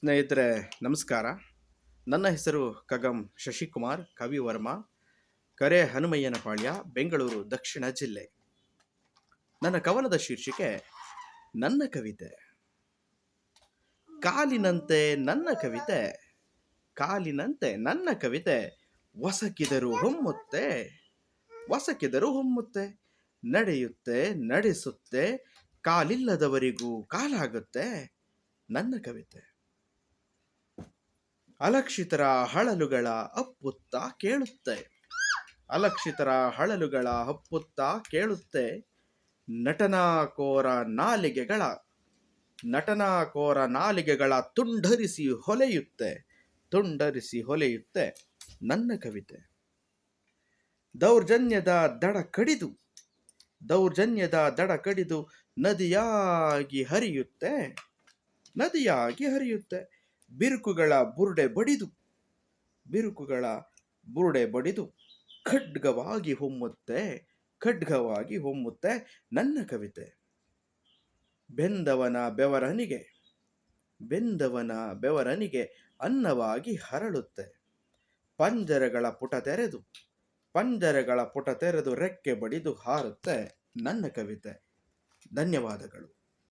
ಸ್ನೇಹಿತರೆ ನಮಸ್ಕಾರ. ನನ್ನ ಹೆಸರು ಕಗಂ ಶಶಿಕುಮಾರ್ ಕವಿವರ್ಮ, ಕರೆ ಹನುಮಯ್ಯನಪಾಳ್ಯ, ಬೆಂಗಳೂರು ದಕ್ಷಿಣ ಜಿಲ್ಲೆ. ನನ್ನ ಕವನದ ಶೀರ್ಷಿಕೆ ನನ್ನ ಕವಿತೆ. ಕಾಲಿನಂತೆ ನನ್ನ ಕವಿತೆ, ಕಾಲಿನಂತೆ ನನ್ನ ಕವಿತೆ, ಒಸಕಿದರು ಹೊಮ್ಮುತ್ತೆ, ಒಸಕಿದರು ಹೊಮ್ಮುತ್ತೆ, ನಡೆಯುತ್ತೆ ನಡೆಸುತ್ತೆ, ಕಾಲಿಲ್ಲದವರಿಗೂ ಕಾಲಾಗುತ್ತೆ ನನ್ನ ಕವಿತೆ. ಅಲಕ್ಷಿತರ ಹಳಲುಗಳ ಅಪ್ಪುತ್ತಾ ಕೇಳುತ್ತೆ, ಅಲಕ್ಷಿತರ ಹಳಲುಗಳ ಅಪ್ಪುತ್ತಾ ಕೇಳುತ್ತೆ, ನಟನಾಕೋರ ನಾಲಿಗೆಗಳ ನಟನಾಕೋರ ನಾಲಿಗೆಗಳ ತುಂಡರಿಸಿ ಹೊಲೆಯುತ್ತೆ, ತುಂಡರಿಸಿ ಹೊಲೆಯುತ್ತೆ ನನ್ನ ಕವಿತೆ. ದೌರ್ಜನ್ಯದ ದಡ ಕಡಿದು, ದೌರ್ಜನ್ಯದ ದಡ ಕಡಿದು ನದಿಯಾಗಿ ಹರಿಯುತ್ತೆ, ನದಿಯಾಗಿ ಹರಿಯುತ್ತೆ, ಬಿರುಕುಗಳ ಬುರುಡೆ ಬಡಿದು, ಬಿರುಕುಗಳ ಬುರುಡೆ ಬಡಿದು ಖಡ್ಗವಾಗಿ ಹೊಮ್ಮುತ್ತೆ, ಖಡ್ಗವಾಗಿ ಹೊಮ್ಮುತ್ತೆ ನನ್ನ ಕವಿತೆ. ಬೆಂದವನ ಬೆವರನಿಗೆ, ಬೆಂದವನ ಬೆವರನಿಗೆ ಅನ್ನವಾಗಿ ಹರಳುತ್ತೆ, ಪಂಜರಗಳ ಪುಟ ತೆರೆದು, ಪಂಜರಗಳ ಪುಟ ತೆರೆದು ರೆಕ್ಕೆ ಬಡಿದು ಹಾರುತ್ತೆ ನನ್ನ ಕವಿತೆ. ಧನ್ಯವಾದಗಳು.